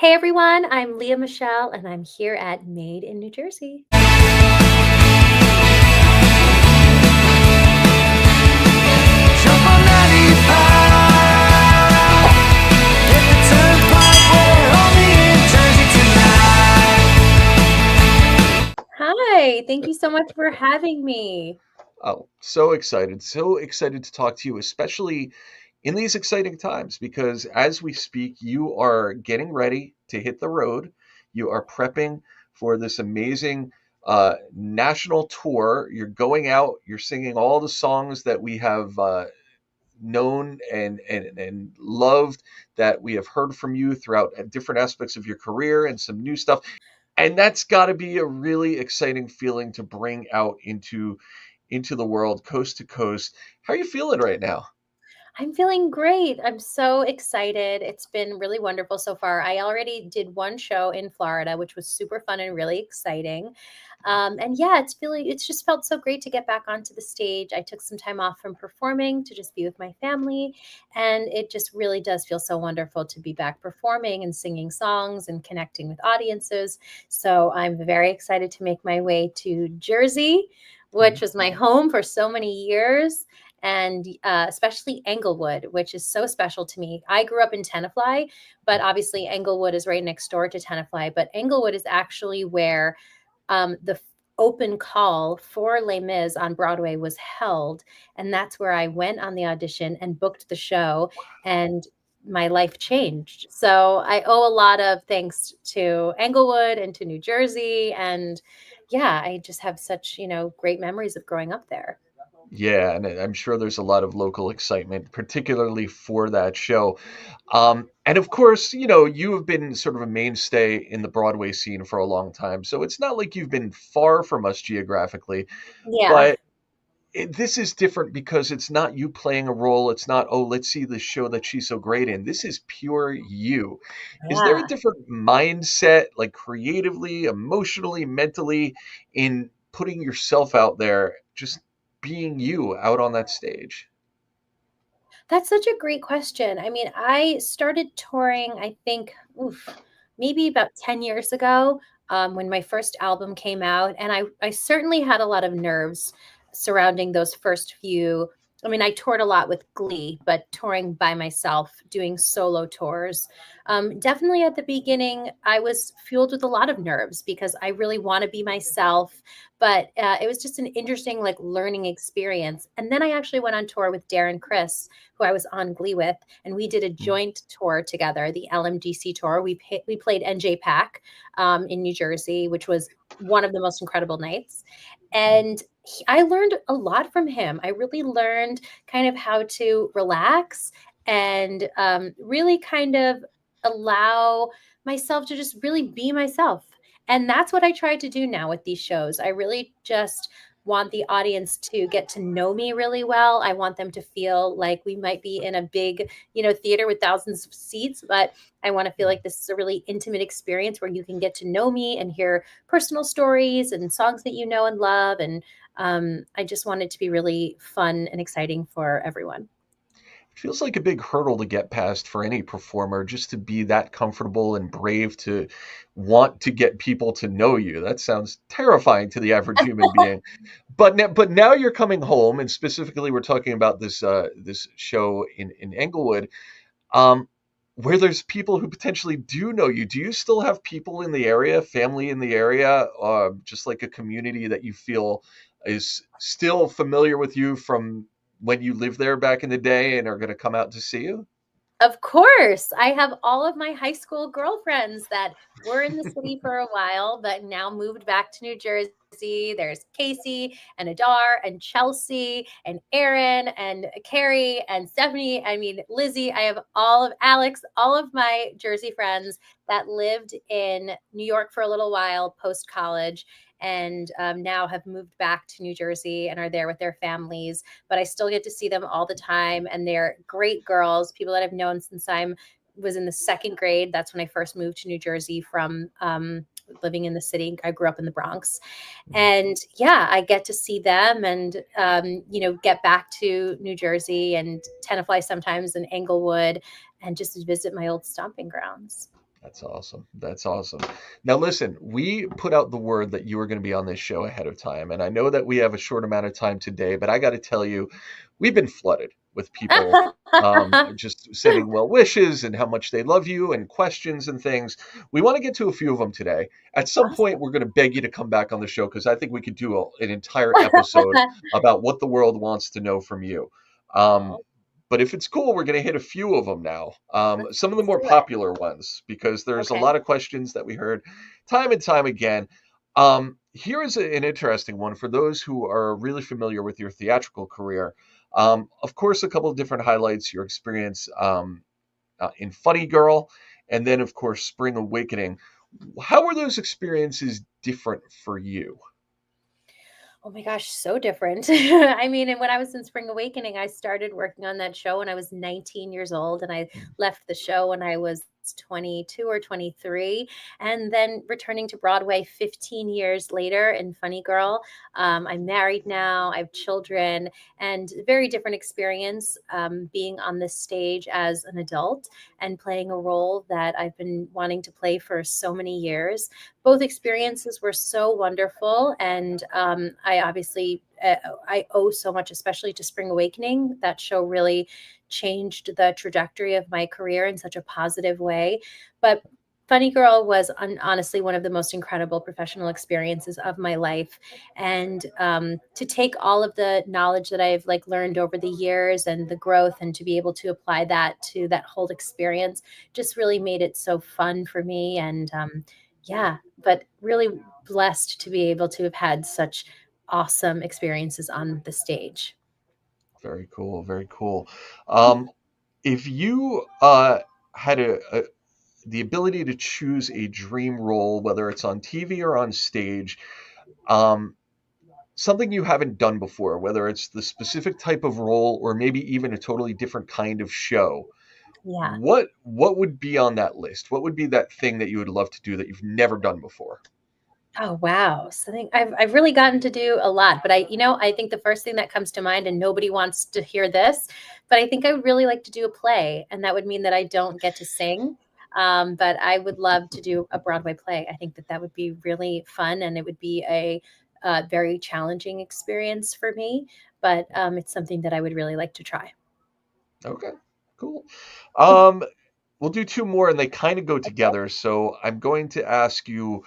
Hey everyone, I'm Lea Michele and I'm here at Made in New Jersey. Jump on 95. Hit the turnpike, we're only in Jersey tonight. Hi, thank you so much for having me. Oh, so excited to talk to you, especially in these exciting times, because as we speak, you are getting ready to hit the road. You are prepping for this amazing national tour. You're going out, you're singing all the songs that we have known and loved, that we have heard from you throughout different aspects of your career and some new stuff. And that's got to be a really exciting feeling to bring out into the world, coast to coast. How are you feeling right now? I'm feeling great. I'm so excited. It's been really wonderful so far. I already did one show in Florida, which was super fun and really exciting. And yeah, it's just felt so great to get back onto the stage. I took some time off from performing to just be with my family. And it just really does feel so wonderful to be back performing and singing songs and connecting with audiences. So I'm very excited to make my way to Jersey, which Mhm. was my home for so many years, and especially Englewood, which is so special to me. I grew up in Tenafly, but obviously Englewood is right next door to Tenafly. But Englewood is actually where the open call for Les Mis on Broadway was held, and that's where I went on the audition and booked the show, and my life changed. So I owe a lot of thanks to Englewood and to New Jersey, and yeah, I just have such great memories of growing up there. Yeah, and I'm sure there's a lot of local excitement, particularly for that show. And of course, you have been sort of a mainstay in the Broadway scene for a long time, so it's not like you've been far from us geographically, Yeah. but this is different because it's not you playing a role. It's not, oh, let's see the show that she's so great in. This is pure you. Is there a Yeah. different mindset, like creatively, emotionally, mentally, in putting yourself out there, just being you out on that stage? That's such a great question. I mean, I started touring, I think, maybe about 10 years ago, when my first album came out. And I certainly had a lot of nerves surrounding those first few. I mean, I toured a lot with Glee, but touring by myself, doing solo tours. Definitely at the beginning, I was fueled with a lot of nerves because I really want to be myself. But it was just an interesting, like, learning experience. And then I actually went on tour with Darren Chris, who I was on Glee with, and we did a joint tour together, the LMDC tour. We played NJPAC in New Jersey, which was one of the most incredible nights. And I learned a lot from him. I really learned kind of how to relax and really kind of allow myself to just really be myself. And that's what I try to do now with these shows. I really just want the audience to get to know me really well. I want them to feel like we might be in a big, theater with thousands of seats, but I want to feel like this is a really intimate experience where you can get to know me and hear personal stories and songs that you know and love. And I just want it to be really fun and exciting for everyone. It feels like a big hurdle to get past for any performer, just to be that comfortable and brave to want to get people to know you. That sounds terrifying to the average human being. But now you're coming home, and specifically we're talking about this show in Englewood, um, where there's people who potentially do know you. Do you still have people in the area, family in the area, just like a community that you feel is still familiar with you from when you lived there back in the day and are going to come out to see you? Of course. I have all of my high school girlfriends that were in the city for a while, but now moved back to New Jersey. There's Casey and Adar and Chelsea and Erin and Carrie and Stephanie. I mean, Lizzie. I have all of Alex, all of my Jersey friends that lived in New York for a little while post college and now have moved back to New Jersey and are there with their families, but I still get to see them all the time. And they're great girls, people that I've known since I was in the second grade. That's when I first moved to New Jersey from living in the city. I grew up in the Bronx. And yeah, I get to see them and, get back to New Jersey and Tenafly sometimes and Englewood and just visit my old stomping grounds. That's awesome. That's awesome. Now, listen, we put out the word that you were going to be on this show ahead of time. And I know that we have a short amount of time today, but I got to tell you, we've been flooded with people just sending well wishes and how much they love you and questions and things. We want to get to a few of them today. At some point, Awesome. we're going to beg you to come back on the show because I think we could do an entire episode about what the world wants to know from you. Um, Oh, but if it's cool, we're going to hit a few of them now. Some of the let's more do it. popular ones, because there's a Okay. lot of questions that we heard time and time again. Here is an interesting one for those who are really familiar with your theatrical career. Of course, a couple of different highlights, your experience in Funny Girl, and then, of course, Spring Awakening. How were those experiences different for you? Oh my gosh, so different. I mean, and when I was in Spring Awakening, I started working on that show when I was 19 years old, and I left the show when I was 22 or 23, and then returning to Broadway 15 years later in Funny Girl. I'm married now, I have children, and very different experience being on this stage as an adult and playing a role that I've been wanting to play for so many years. Both experiences were so wonderful, and I obviously I owe so much, especially to Spring Awakening. That show really changed the trajectory of my career in such a positive way. But Funny Girl was honestly one of the most incredible professional experiences of my life, and to take all of the knowledge that I've like learned over the years and the growth, and to be able to apply that to that whole experience, just really made it so fun for me. And yeah, but really blessed to be able to have had such awesome experiences on the stage. Very cool. Very cool. If you had the ability to choose a dream role, whether it's on TV or on stage, um, something you haven't done before, whether it's the specific type of role or maybe even a totally different kind of show, Yeah. what would be on that list? What would be that thing that you would love to do that you've never done before? Oh, wow. So I think I've really gotten to do a lot, but I think the first thing that comes to mind, and nobody wants to hear this, but I think I would really like to do a play, and that would mean that I don't get to sing. But I would love to do a Broadway play. I think that that would be really fun, and it would be a very challenging experience for me, but it's something that I would really like to try. Okay, cool. Um, we'll do two more, and they kind of go Okay. together. So I'm going to ask you,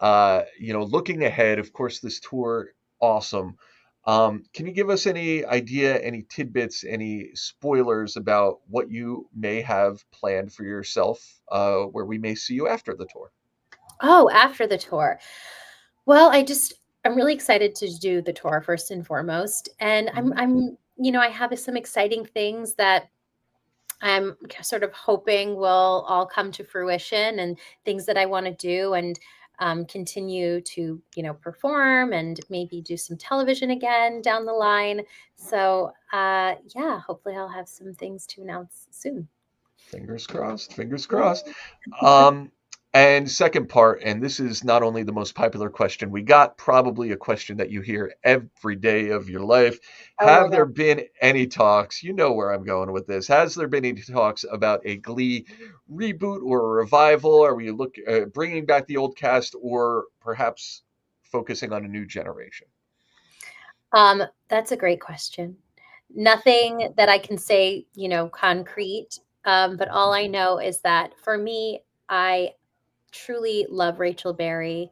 looking ahead, of course, this tour, awesome. Can you give us any idea, any tidbits, any spoilers about what you may have planned for yourself, where we may see you after the tour? Oh, after the tour. Well, I'm really excited to do the tour first and foremost. And Mhm. I have some exciting things that I'm sort of hoping will all come to fruition, and things that I want to do, and continue to, perform and maybe do some television again down the line. So, yeah, hopefully I'll have some things to announce soon. Fingers crossed. Fingers Yeah. crossed. Um, and second part, and this is not only the most popular question we got, probably a question that you hear every day of your life. Oh my Have God. there been any talks? You know where I'm going with this. Has there been any talks about a Glee reboot or a revival? Are we bringing back the old cast, or perhaps focusing on a new generation? That's a great question. Nothing that I can say, concrete. But all I know is that for me, I truly love Rachel Berry.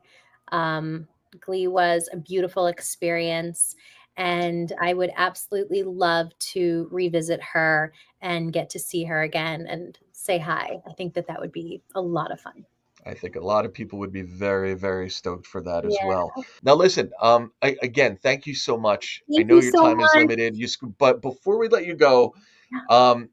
Um, Glee was a beautiful experience, and I would absolutely love to revisit her and get to see her again and say hi. I think that that would be a lot of fun. I think a lot of people would be very, very stoked for that as Yeah. well. Now, listen, again, thank you so much. I Thank know you your so time is much. limited. But before we let you go, um,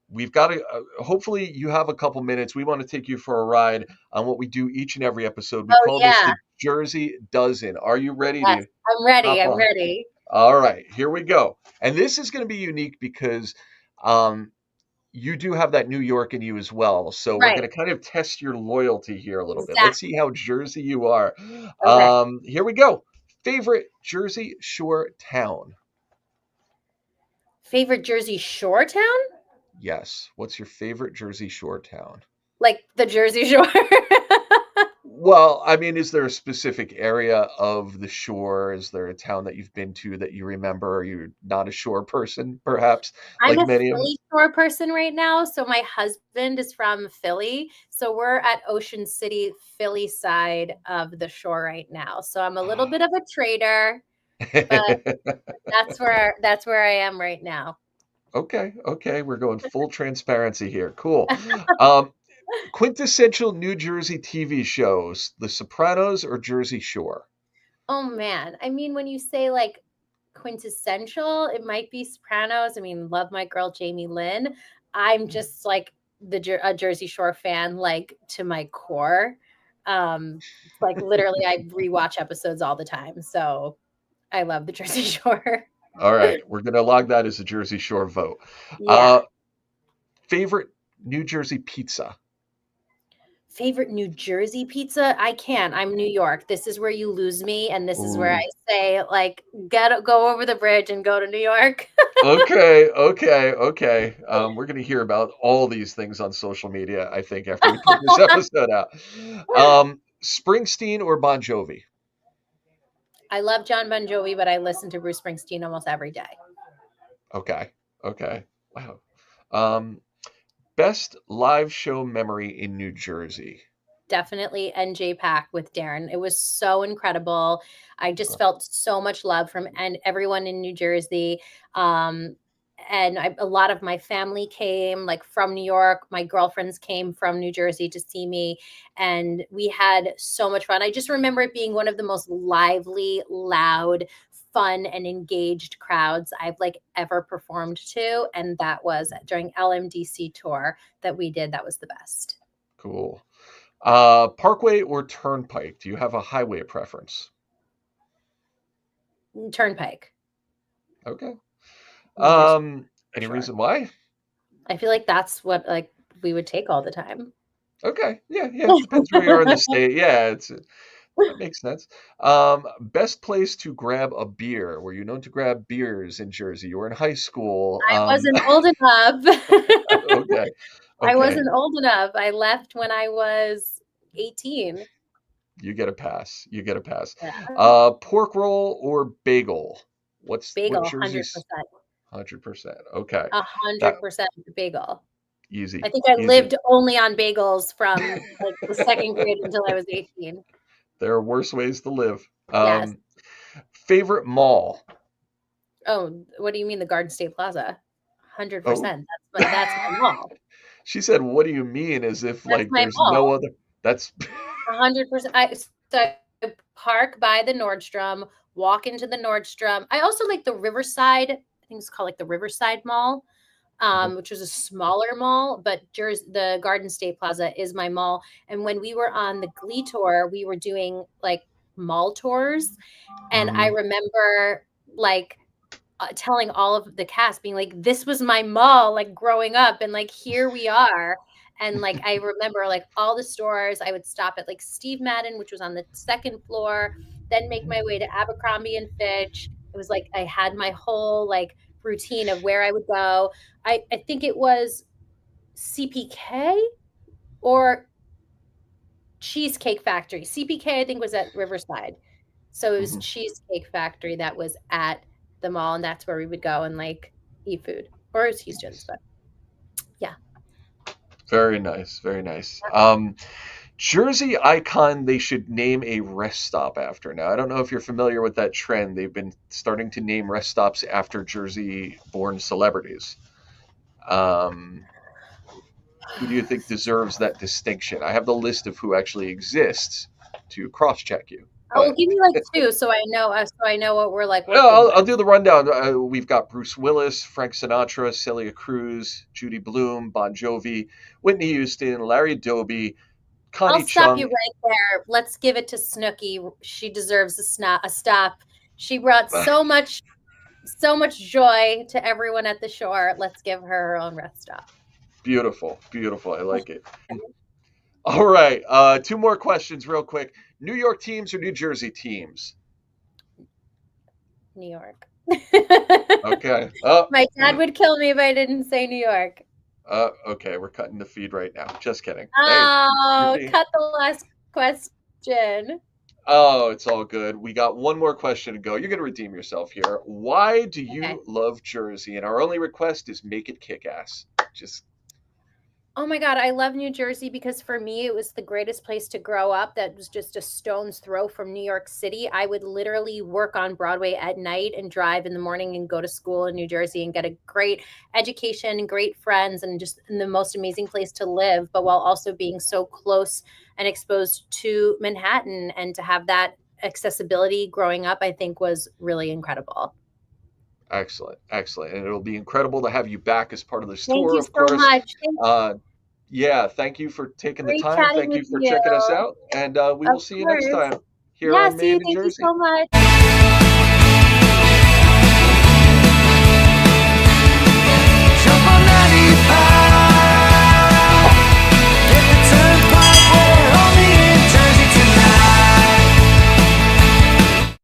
we've got to, hopefully, you have a couple minutes. We want to take you for a ride on what we do each and every episode. We Oh, call this yeah. the Jersey Dozen. Are you ready Yes. to I'm ready. hop I'm on? ready. All right, here we go. And this is going to be unique because um, you do have that New York in you as well. So we're Right. going to kind of test your loyalty here a little bit. Let's see Exactly. how Jersey you are. Okay. Here we go. Favorite Jersey Shore town? Favorite Jersey Shore town? Yes. What's your favorite Jersey Shore town? Like the Jersey Shore. Well, I mean, is there a specific area of the shore? Is there a town that you've been to that you remember? Or you're not a shore person, perhaps, I'm like a many of Philly us? Shore person right now. So my husband is from Philly. So we're at Ocean City, Philly side of the shore right now. So I'm a little bit of a traitor, but that's where I am right now. Okay, okay, we're going full transparency here. Cool. Um, Quintessential New Jersey TV shows: The Sopranos or Jersey Shore? Oh man. I mean, when you say like quintessential, it might be Sopranos. I mean, love my girl Jamie Lynn. I'm just like a Jersey Shore fan, like to my core. Like literally, I rewatch episodes all the time. So I love the Jersey Shore. All right, we're gonna log that as a Jersey Shore vote. Yeah. Uh, Favorite New Jersey pizza? Favorite New Jersey pizza? I can't. I'm New York. This is where you lose me, and this is where I Ooh. say, like, go over the bridge and go to New York. Okay, okay, okay. We're gonna hear about all these things on social media, I think, after we put this episode out. Springsteen or Bon Jovi? I love John Bon Jovi, but I listen to Bruce Springsteen almost every day. Okay, okay. Wow. Um, Best live show memory in New Jersey? Definitely NJPAC with Darren. It was so incredible. I just felt so much love from and everyone in New Jersey. Um, and a lot of my family came like from New York. My girlfriends came from New Jersey to see me, and we had so much fun. I just remember it being one of the most lively, loud, fun, and engaged crowds I've like ever performed to. And that was during LMDC tour that we did. That was the best. Cool. Parkway or Turnpike? Do you have a highway preference? Turnpike. Okay. There's Any sure. reason why? I feel like that's what like we would take all the time. Okay. Yeah, yeah. Depends where you are in the state. Yeah, that makes sense. Best place to grab a beer. Were you known to grab beers in Jersey? You were in high school. I wasn't old enough. Okay. I Okay. wasn't old enough. I left when I was 18. You get a pass. You get a pass. Yeah. Pork roll or bagel? What Bagel, Jersey's 100%. 100%. Okay. That 100% bagel. I easy. think I Easy. lived only on bagels from like the second grade until I was 18. There are worse ways to live. Yes. Favorite mall? Oh, what do you mean the Garden State Plaza? Oh. 100%. That's my mall. She said, "What do you mean?" As if That's like my there's no mall. other. That's 100%. I park by the Nordstrom, walk into the Nordstrom. I also like the Riverside. I think it's called like the Riverside Mall, Mhm, which was a smaller mall, but the Garden State Plaza is my mall. And when we were on the Glee tour, we were doing like mall tours, and I mhm. remember like telling all of the cast being like, this was my mall like growing up, and like here we are. And like I remember like all the stores. I would stop at like Steve Madden, which was on the second floor, then make my way to Abercrombie and Fitch. It was like I had my whole like routine of where I would go. I think it was CPK or Cheesecake Factory. CPK I think was at Riverside. So it was Mhm. Cheesecake Factory that was at the mall, and that's where we would go and like eat food. Or it's Houston's, Nice. but yeah. Very nice. Very nice. Jersey icon they should name a rest stop after. Now, I don't know if you're familiar with that trend. They've been starting to name rest stops after Jersey-born celebrities. Um, who do you think deserves that distinction? I have the list of who actually exists to cross-check you, Oh, but give me like two so I know what we're like no, working I'll with. do the rundown. We've got Bruce Willis, Frank Sinatra, Celia Cruz, Judy Blume, Bon Jovi, Whitney Houston, Larry Doby, I'll Connie stop you Chung. right there. Let's give it to Snooki. She deserves a stop. She brought so much joy to everyone at the shore. Let's give her her own rest stop. Beautiful, beautiful. I like it. All right, two more questions, real quick. New York teams or New Jersey teams? New York. Okay. Oh, My dad would kill me if I didn't say New York. Okay, we're cutting the feed right now. Just kidding. Hey, you're Oh, being. cut the last question. Oh, it's all good. We got one more question to go. You're gonna redeem yourself here. Why do Okay. you love Jersey? And our only request is make it kick ass. Just Oh my God, I love New Jersey because for me, it was the greatest place to grow up. That was just a stone's throw from New York City. I would literally work on Broadway at night and drive in the morning and go to school in New Jersey and get a great education and great friends and just the most amazing place to live, but while also being so close and exposed to Manhattan and to have that accessibility growing up, I think was really incredible. excellent, excellent. And it'll be incredible to have you back as part of this Thank tour, you of so course. much. Uh, yeah, thank you for taking the Great time. chatting Thank you with for you. checking us out. And we Of will see you next course. time here Yeah, on see you. Made in Thank you Jersey. so much.